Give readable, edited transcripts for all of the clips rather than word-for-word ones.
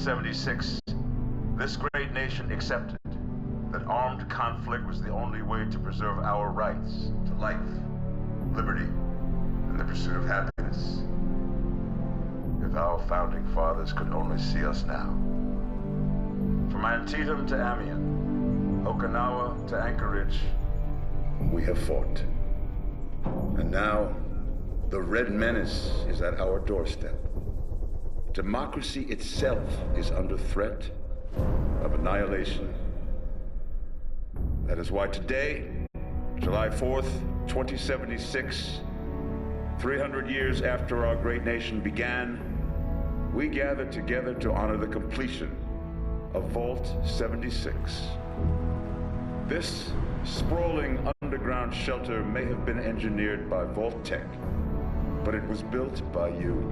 2076, this great nation accepted that armed conflict was the only way to preserve our rights to life, liberty, and the pursuit of happiness. If our founding fathers could only see us now. From Antietam to Amiens, Okinawa to Anchorage, we have fought. And now, the Red Menace is at our doorstep. Democracy itself is under threat of annihilation. That is why today, July 4th, 2076, 300 years after our great nation began, we gather together to honor the completion of Vault 76. This sprawling underground shelter may have been engineered by Vault-Tec, but it was built by you,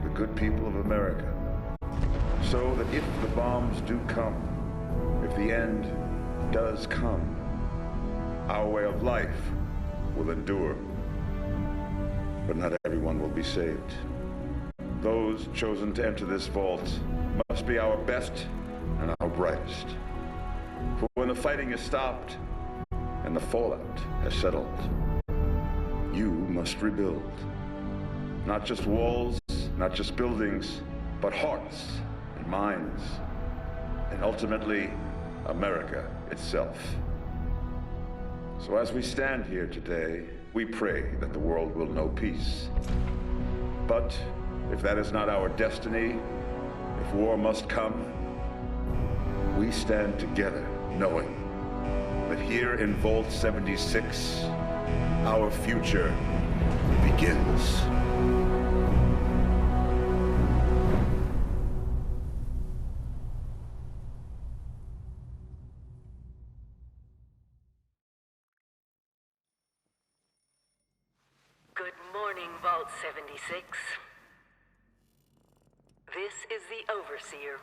the good people of America, so that if the bombs do come, if the end does come, our way of life will endure. But not everyone will be saved. Those chosen to enter this vault must be our best and our brightest. For when the fighting is stopped and the fallout has settled, you must rebuild. Not just walls, not just buildings, but hearts and minds, and ultimately, America itself. So as we stand here today, we pray that the world will know peace. But if that is not our destiny, if war must come, we stand together knowing that here in Vault 76, our future begins. Good morning, Vault 76. This is the Overseer.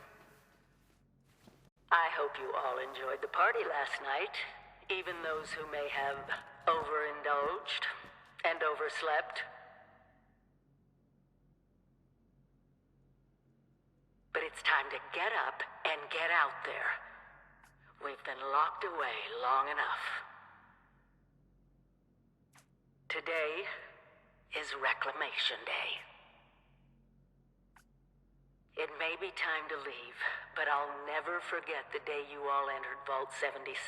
I hope you all enjoyed the party last night, even those who may have overindulged and overslept. But it's time to get up and get out there. We've been locked away long enough. Today is Reclamation Day. It may be time to leave, but I'll never forget the day you all entered Vault 76.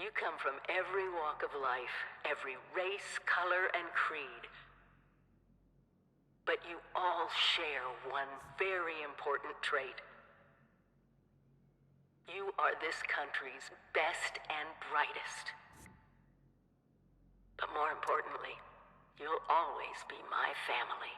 You come from every walk of life, every race, color, and creed. But you all share one very important trait. You are this country's best and brightest. But more importantly, you'll always be my family.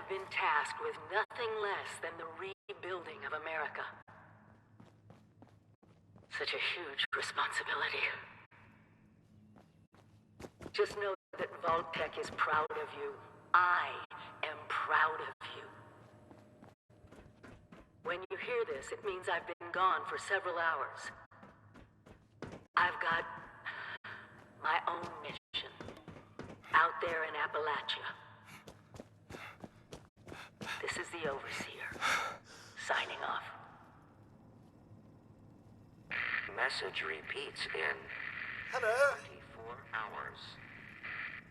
been tasked with nothing less than the rebuilding of America. Such a huge responsibility. Just know that Vault-Tec is proud of you. I am proud of you. When you hear this, it means I've been gone for several hours. I've got my own mission out there in Appalachia. This is the Overseer, signing off. Message repeats in Hello? 24 hours.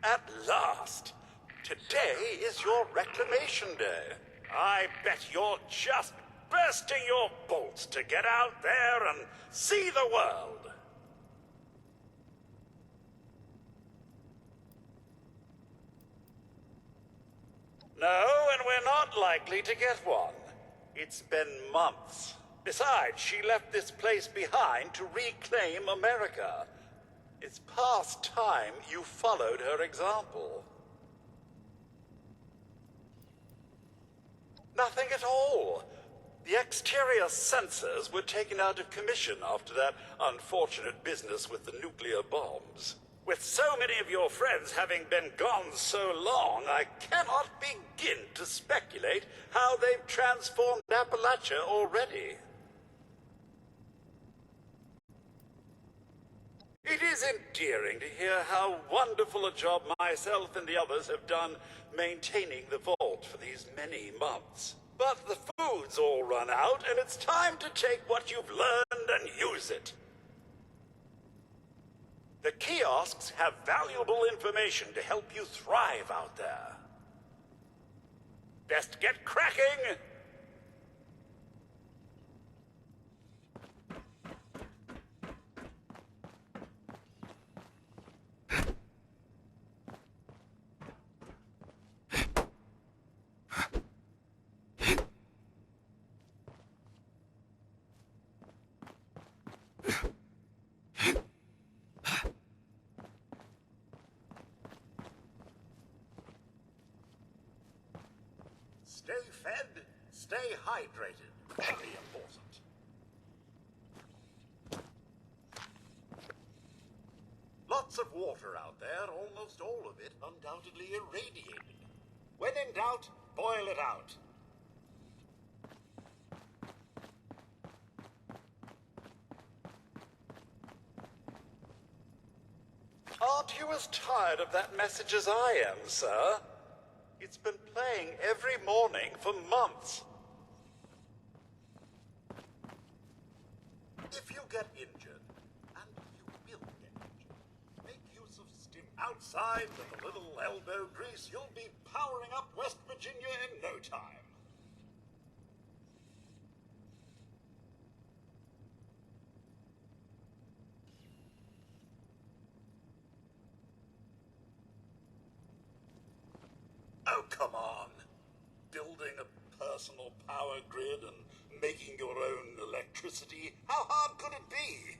At last! Today is your reclamation day. I bet you're just bursting your bolts to get out there and see the world. No, and we're not likely to get one. It's been months. Besides, she left this place behind to reclaim America. It's past time you followed her example. Nothing at all. The exterior sensors were taken out of commission after that unfortunate business with the nuclear bombs. With so many of your friends having been gone so long, I cannot begin to speculate how they've transformed Appalachia already. It is endearing to hear how wonderful a job myself and the others have done maintaining the vault for these many months. But the food's all run out, and it's time to take what you've learned and use it. The kiosks have valuable information to help you thrive out there. Best get cracking! Stay fed, stay hydrated. Very important. Lots of water out there, almost all of it undoubtedly irradiated. When in doubt, boil it out. Aren't you as tired of that message as I am, sir? It's been playing every morning for months. If you get injured, and you will get injured, make use of stim. Outside with a little elbow grease, you'll be powering up West Virginia in no time. Oh, come on. Building a personal power grid and making your own electricity, how hard could it be?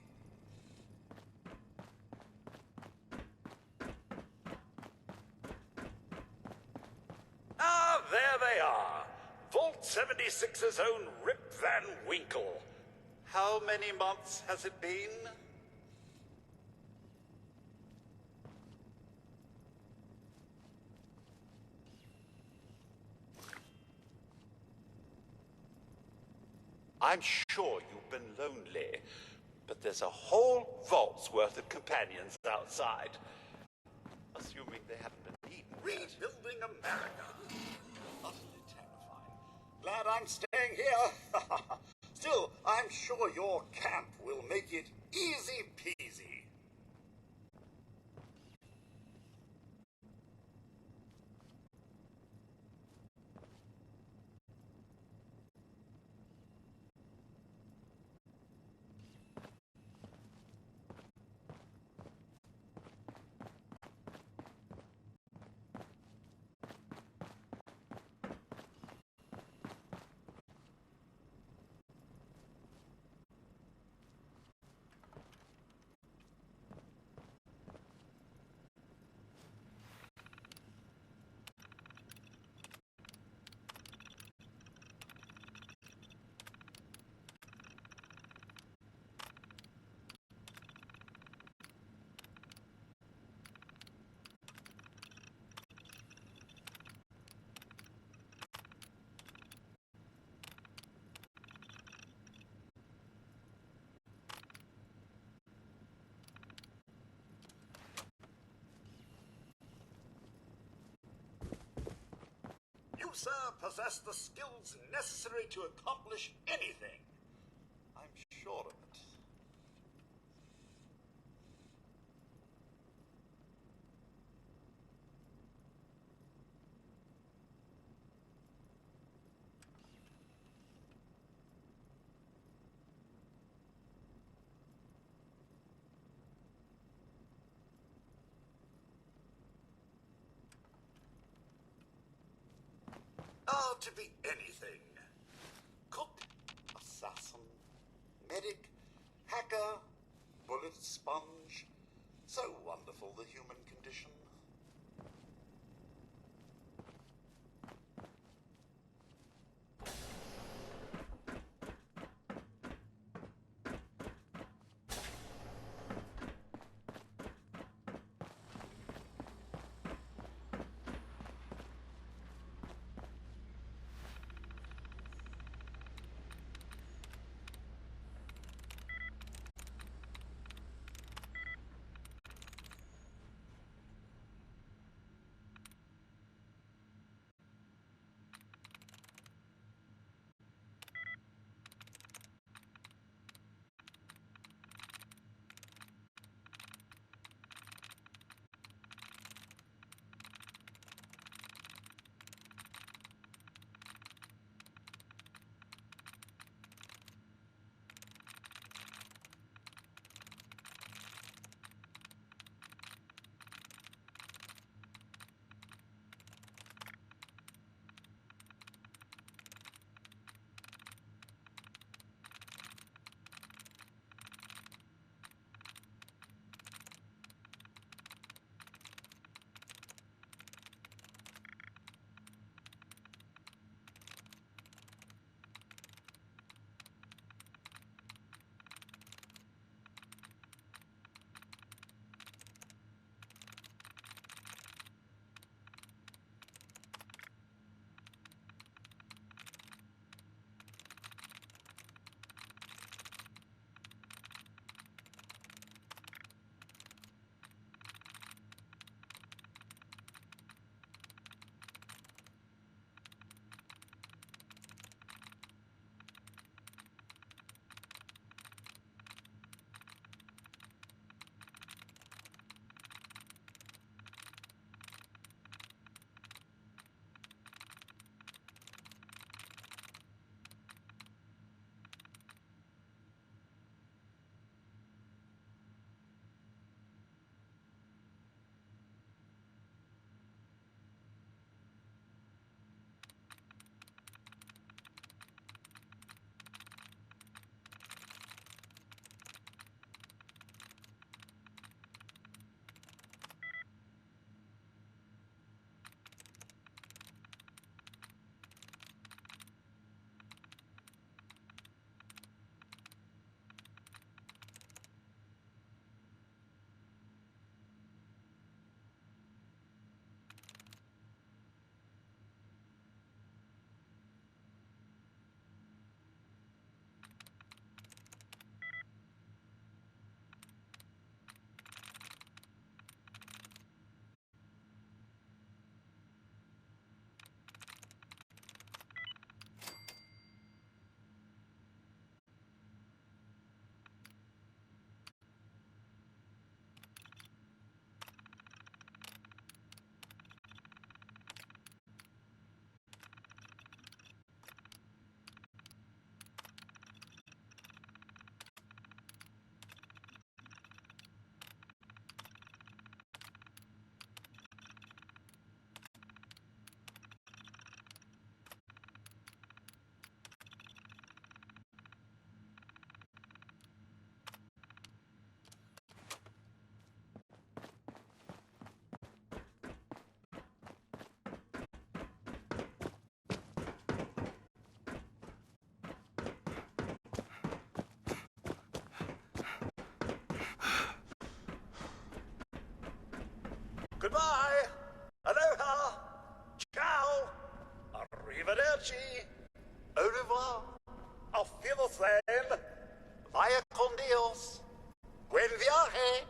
Ah, there they are. Vault 76's own Rip Van Winkle. How many months has it been? I'm sure you've been lonely, but there's a whole vault's worth of companions outside. Assuming they haven't been eaten. Rebuilding America. Utterly terrifying. Glad I'm staying here. Still, I'm sure your camp will make it easy peasy. You, sir, possess the skills necessary to accomplish anything. I'm sure of it. To be anything. Cook, assassin, medic, hacker, bullet sponge. So wonderful, the human condition. Goodbye. Aloha. Ciao. Arrivederci. Au revoir. Auf Wiedersehen. Vaya con Dios. Buen viaje.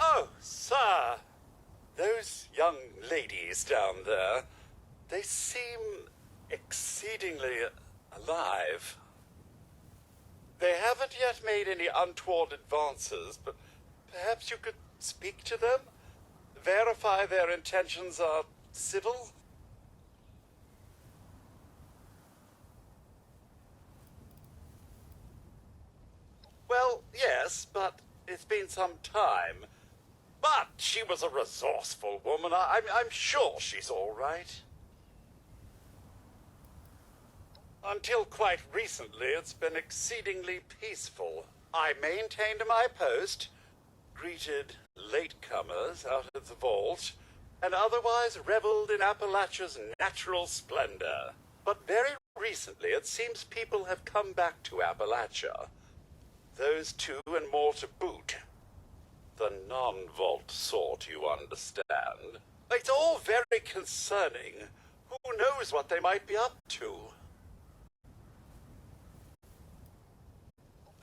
Oh, sir, those young ladies down there, they seem exceedingly alive. They haven't yet made any untoward advances, but perhaps you could speak to them? Verify their intentions are civil? Well, yes, but it's been some time. But she was a resourceful woman. I'm sure she's all right. Until quite recently, it's been exceedingly peaceful. I maintained my post, greeted latecomers out of the vault, and otherwise reveled in Appalachia's natural splendor. But very recently, it seems people have come back to Appalachia. Those two and more to boot. The non-vault sort, you understand. It's all very concerning. Who knows what they might be up to?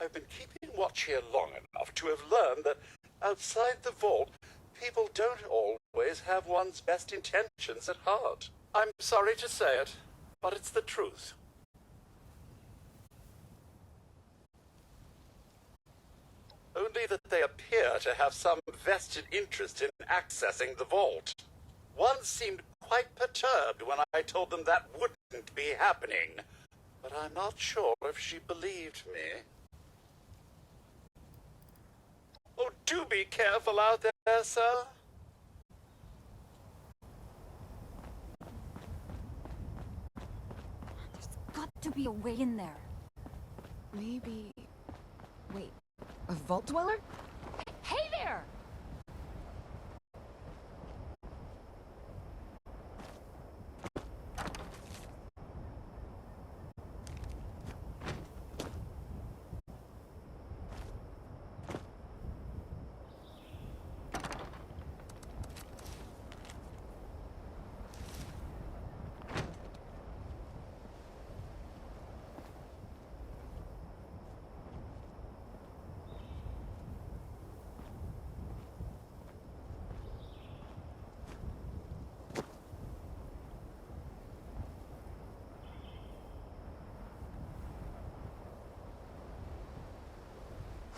I've been keeping watch here long enough to have learned that outside the vault, people don't always have one's best intentions at heart. I'm sorry to say it, but it's the truth. Only that they appear to have some vested interest in accessing the vault. One seemed quite perturbed when I told them that wouldn't be happening, but I'm not sure if she believed me. Oh, do be careful out there, sir. There's got to be a way in there. Maybe... Wait, a vault dweller? Hey there!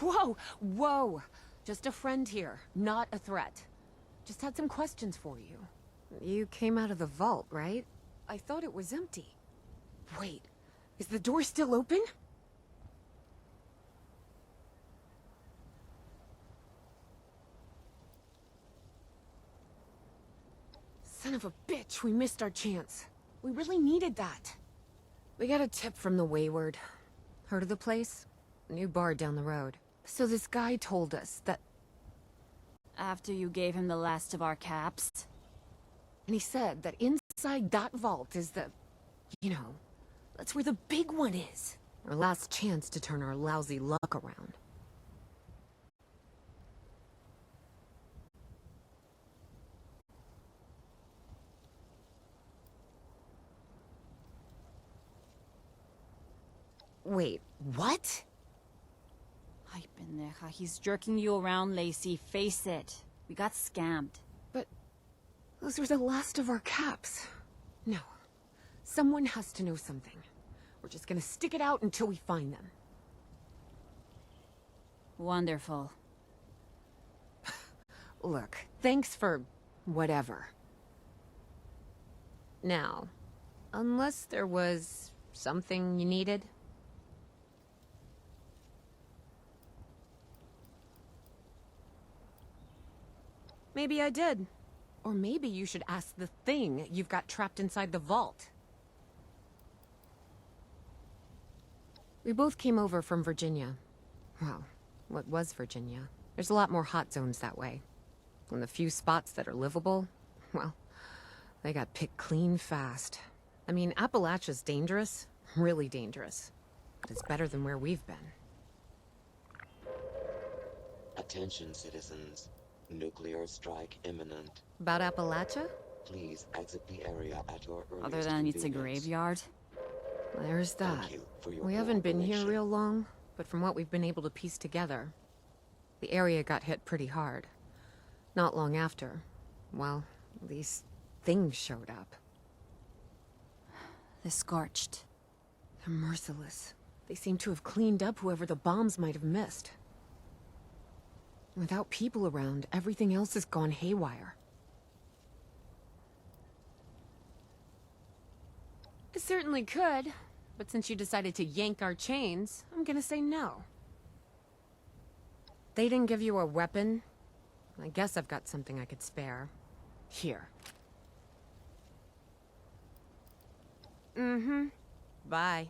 Whoa! Whoa! Just a friend here, not a threat. Just had some questions for you. You came out of the vault, right? I thought it was empty. Wait, is the door still open? Son of a bitch, we missed our chance. We really needed that. We got a tip from the Wayward. Heard of the place? New bar down the road. So this guy told us that... After you gave him the last of our caps? And he said that inside that vault is the... You know, that's where the big one is. Our last chance to turn our lousy luck around. Wait, what? Ay, pendeja. He's jerking you around, Lacey. Face it. We got scammed. But those were the last of our caps. No. Someone has to know something. We're just gonna stick it out until we find them. Wonderful. Look, thanks for... whatever. Now, unless there was something you needed... Maybe I did. Or maybe you should ask the thing you've got trapped inside the vault. We both came over from Virginia. Well, what was Virginia? There's a lot more hot zones that way. And the few spots that are livable, well, they got picked clean fast. I mean, Appalachia's dangerous. Really dangerous. But it's better than where we've been. Attention, citizens. Nuclear strike imminent. About Appalachia? Please exit the area at your earliest Other than it's a convenience. graveyard? There's that. Thank you for your We haven't been here cooperation. real long, but from what we've been able to piece together, the area got hit pretty hard. Not long after, well, these things showed up. The Scorched. They're merciless. They seem to have cleaned up whoever the bombs might have missed. Without people around, everything else has gone haywire. I certainly could, but since you decided to yank our chains, I'm gonna say no. They didn't give you a weapon? I guess I've got something I could spare. Here. Mm-hmm. Bye.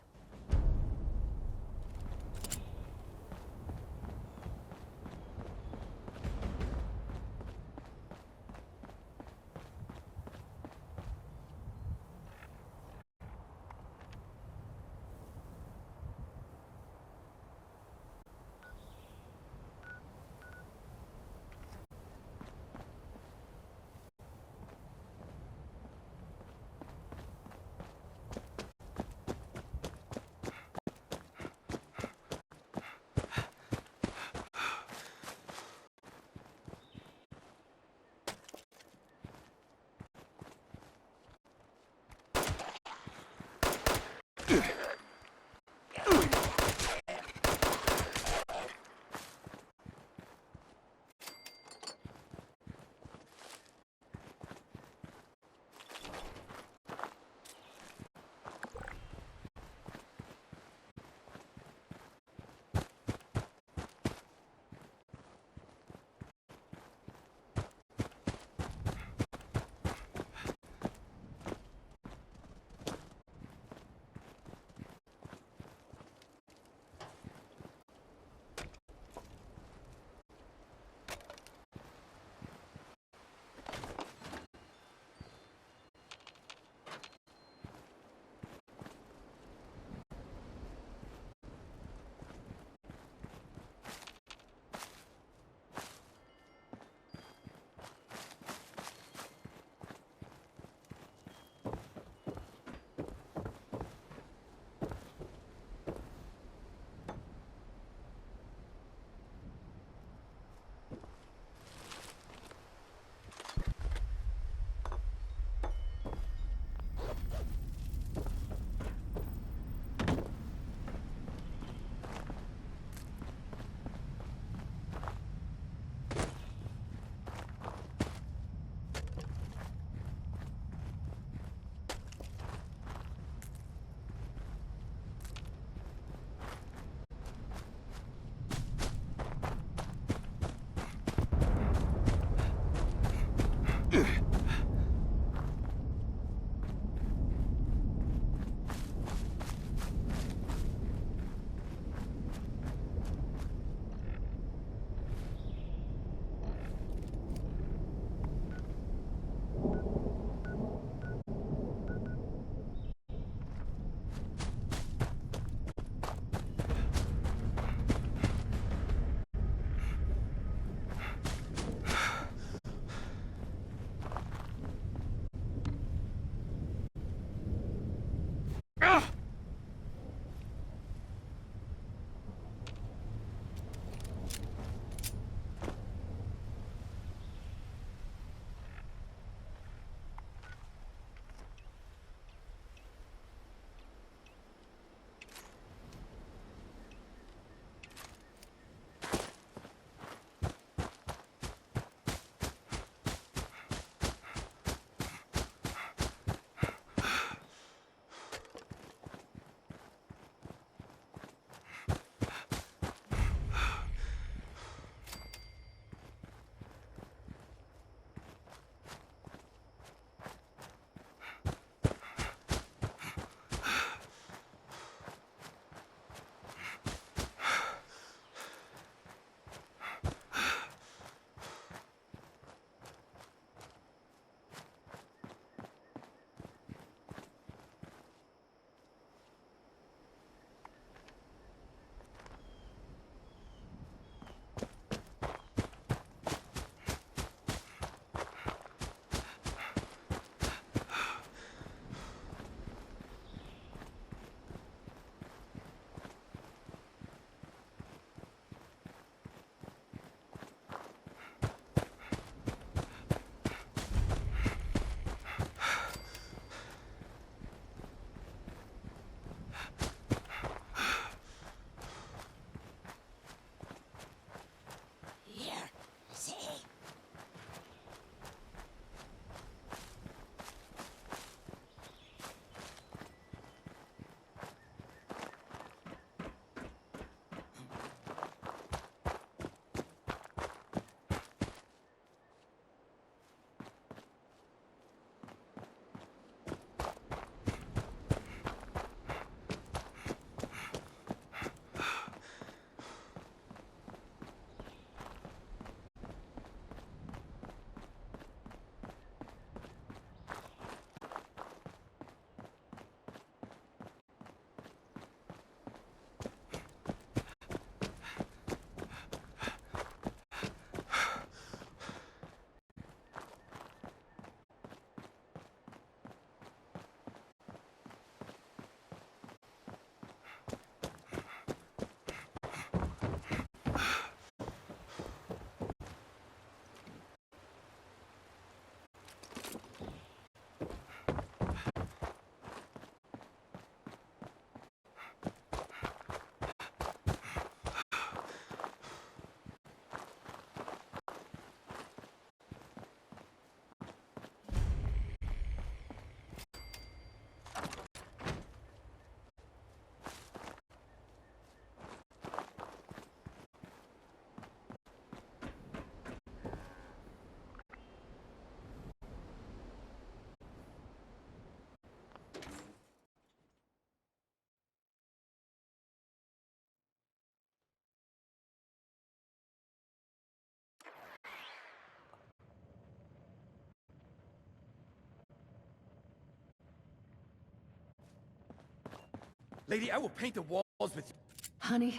Lady, I will paint the walls with... Honey,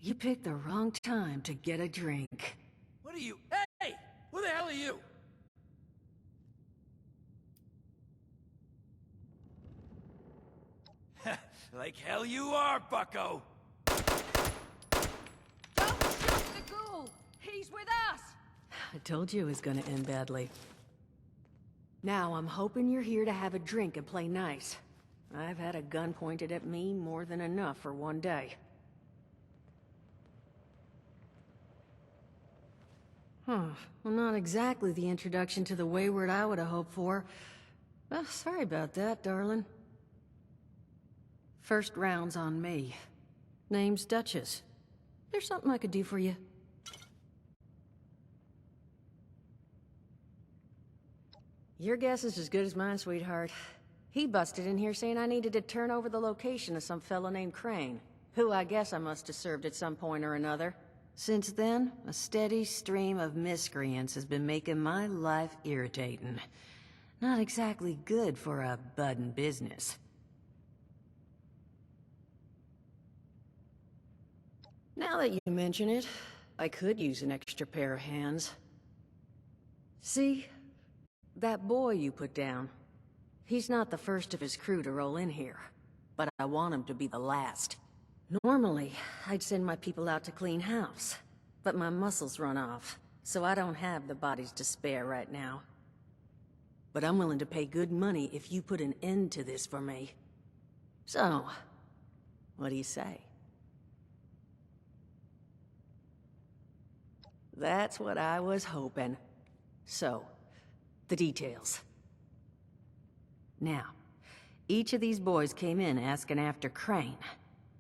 you picked the wrong time to get a drink. What are you... Hey! Who the hell are you? Like hell you are, bucko! Don't shoot the ghoul! He's with us! I told you it was gonna end badly. Now, I'm hoping you're here to have a drink and play nice. I've had a gun pointed at me more than enough for one day. Huh. Well, not exactly the introduction to the Wayward I would have hoped for. Well, sorry about that, darling. First round's on me. Name's Duchess. There's something I could do for you. Your guess is as good as mine, sweetheart. He busted in here saying I needed to turn over the location of some fellow named Crane, who I guess I must have served at some point or another. Since then, a steady stream of miscreants has been making my life irritating. Not exactly good for a budding business. Now that you mention it, I could use an extra pair of hands. See? That boy you put down. He's not the first of his crew to roll in here, but I want him to be the last. Normally, I'd send my people out to clean house, but my muscles run off, so I don't have the bodies to spare right now. But I'm willing to pay good money if you put an end to this for me. So, what do you say? That's what I was hoping. So, the details. Now, each of these boys came in asking after Crane.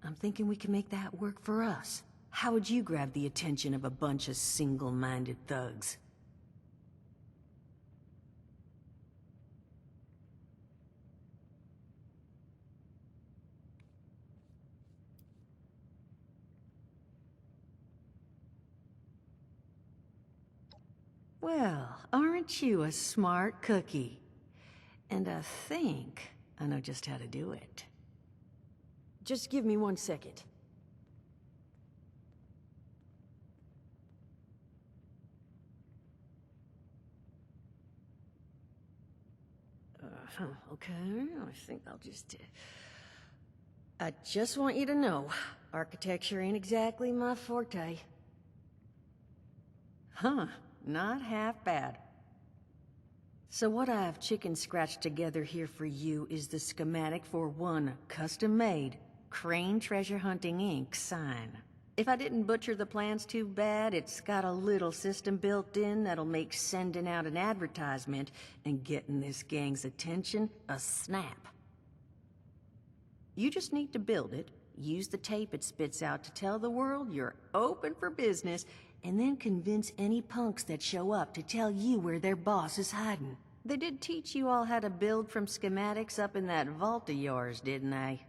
I'm thinking we can make that work for us. How would you grab the attention of a bunch of single-minded thugs? Well, aren't you a smart cookie? And I think I know just how to do it. Just give me 1 second. Okay, I think I'll just... I just want you to know, architecture ain't exactly my forte. Huh, not half bad. So what I've chicken-scratched together here for you is the schematic for one custom-made Crane Treasure Hunting Inc. sign. If I didn't butcher the plans too bad, it's got a little system built in that'll make sending out an advertisement and getting this gang's attention a snap. You just need to build it, use the tape it spits out to tell the world you're open for business, and then convince any punks that show up to tell you where their boss is hiding. They did teach you all how to build from schematics up in that vault of yours, didn't they?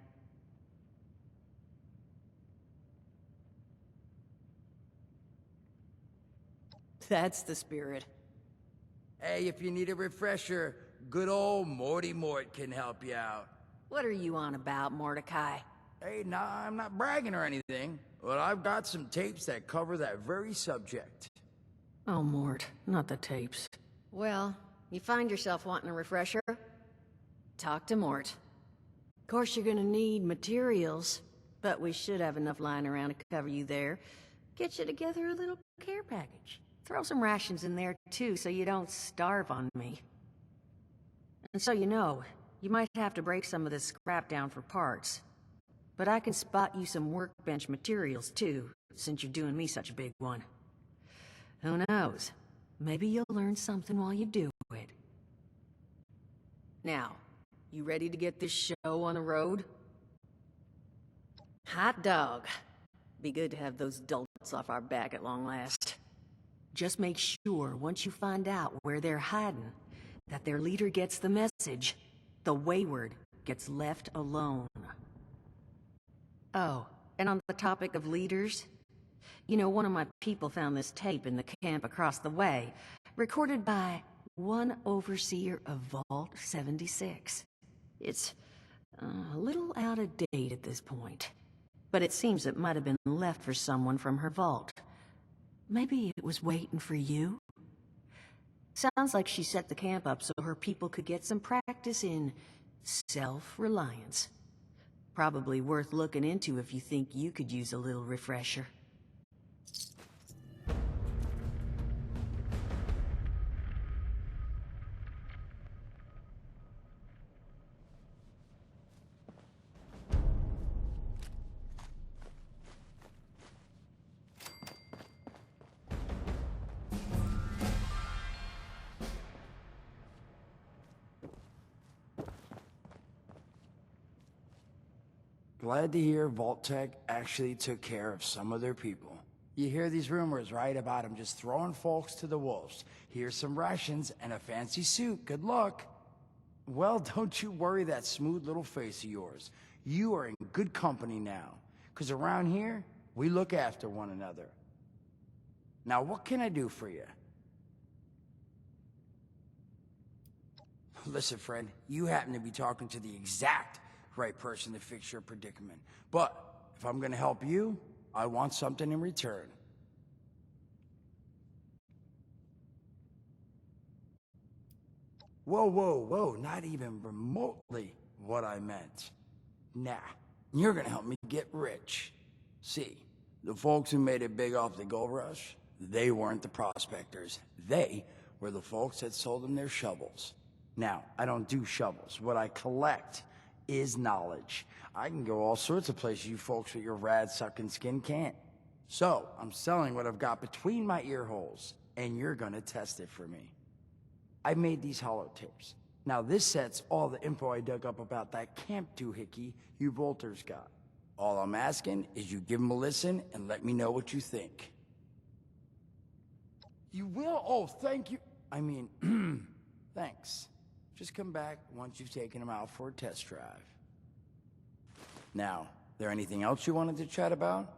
That's the spirit. Hey, if you need a refresher, good old Morty Mort can help you out. What are you on about, Mordecai? Hey, nah, I'm not bragging or anything, but I've got some tapes that cover that very subject. Oh, Mort, not the tapes. Well, you find yourself wanting a refresher? Talk to Mort. Of course, you're gonna need materials, but we should have enough lying around to cover you there. Get you together a little care package. Throw some rations in there, too, so you don't starve on me. And so you know, you might have to break some of this scrap down for parts. But I can spot you some workbench materials, too, since you're doing me such a big one. Who knows? Maybe you'll learn something while you do it. Now, you ready to get this show on the road? Hot dog. Be good to have those dolts off our back at long last. Just make sure, once you find out where they're hiding, that their leader gets the message. The Wayward gets left alone. Oh, and on the topic of leaders, you know, one of my people found this tape in the camp across the way, recorded by one overseer of Vault 76. It's A little out of date at this point. But it seems it might have been left for someone from her vault. Maybe it was waiting for you? Sounds like she set the camp up so her people could get some practice in self-reliance. Probably worth looking into if you think you could use a little refresher. Glad to hear Vault-Tec actually took care of some of their people. You hear these rumors, right, about them just throwing folks to the wolves. Here's some rations and a fancy suit. Good luck. Well, don't you worry that smooth little face of yours. You are in good company now. 'Cause around here, we look after one another. Now, what can I do for you? Listen, friend, you happen to be talking to the exact right person to fix your predicament. But if I'm gonna help you, I want something in return. Whoa, whoa, whoa, not even remotely what I meant. Nah, you're gonna help me get rich. See, the folks who made it big off the gold rush, they weren't the prospectors. They were the folks that sold them their shovels. Now, I don't do shovels. What I collect is knowledge. I can go all sorts of places you folks with your rad-sucking skin can't. So, I'm selling what I've got between my ear holes, and you're gonna test it for me. I made these holotapes. Now this set's all the info I dug up about that camp doohickey you Volters got. All I'm asking is you give them a listen and let me know what you think. You will? Oh, thank you. I mean, thanks. Just come back once you've taken them out for a test drive. Now, there anything else you wanted to chat about?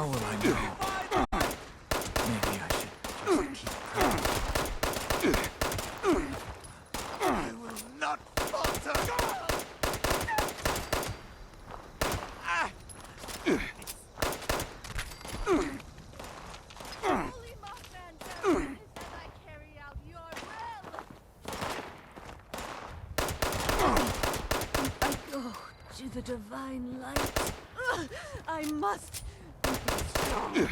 How will I know? Maybe I should just keep calm. I will not falter! Holy Mothman Terror is as I carry out your will! I go to the divine light. I must be strong.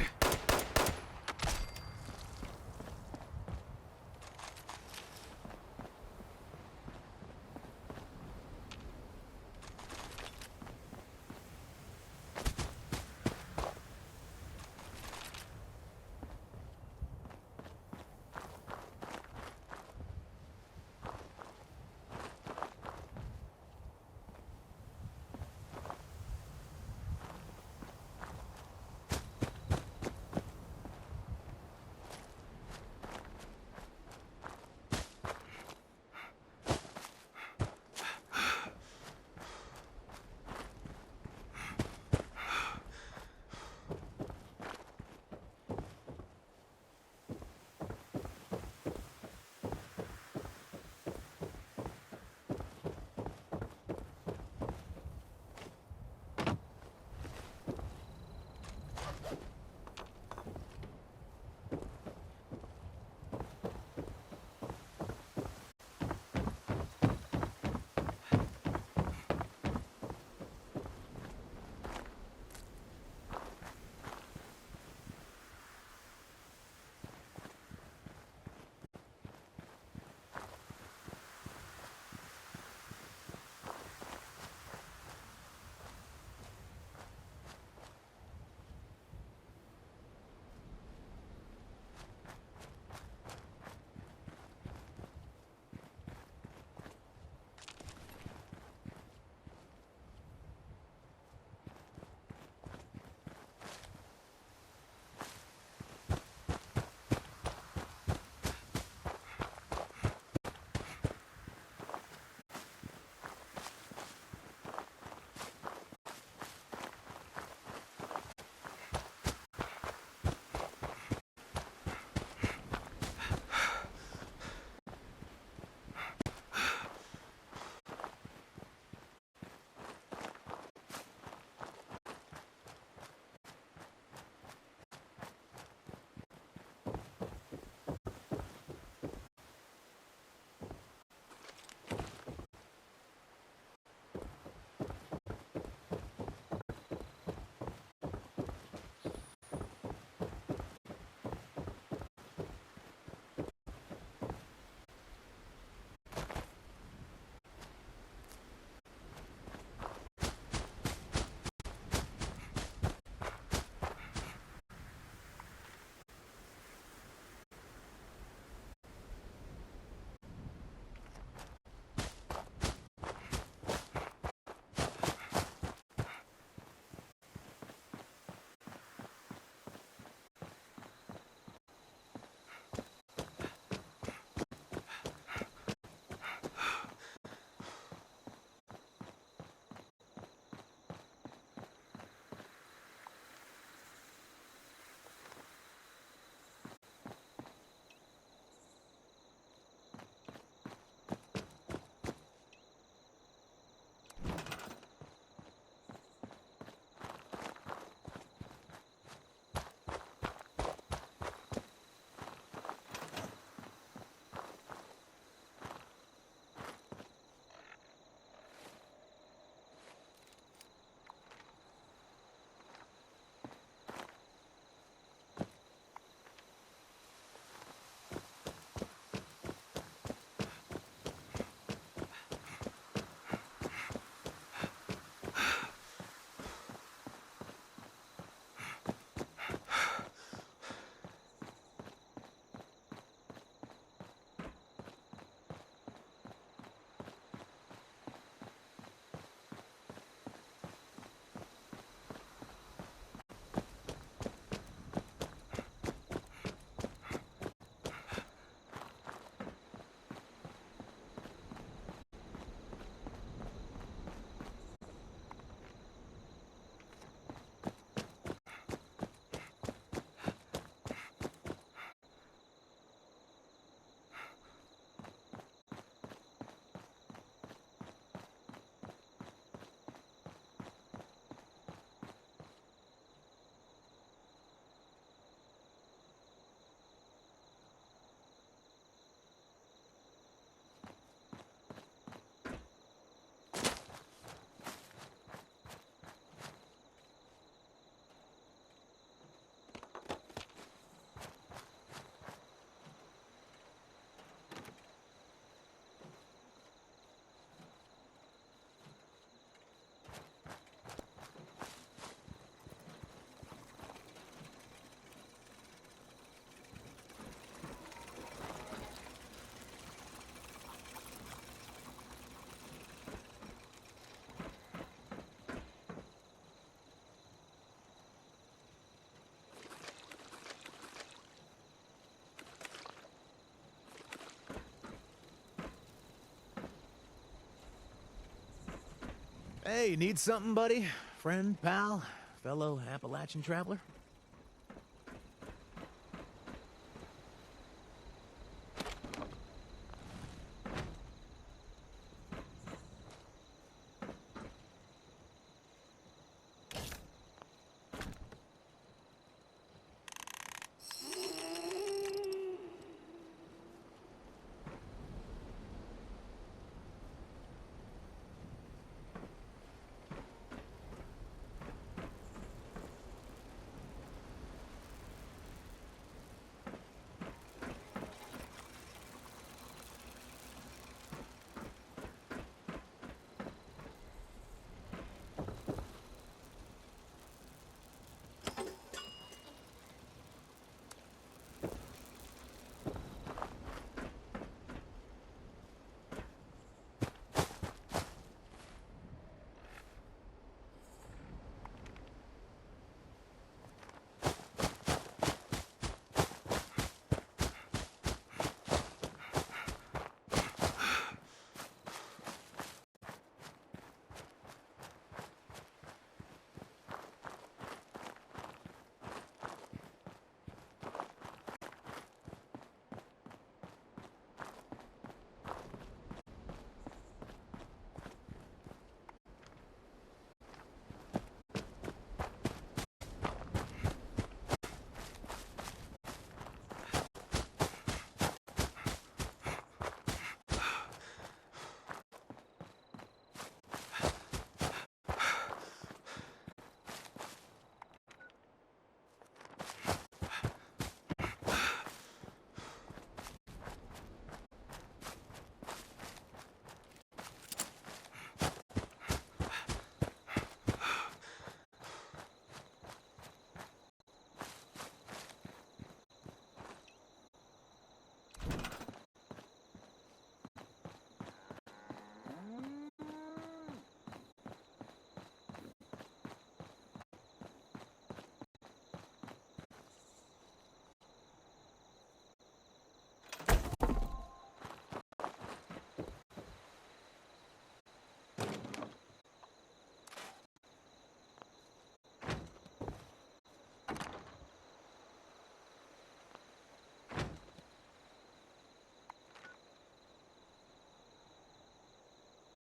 Hey, you need something, buddy? Friend, pal, fellow Appalachian traveler?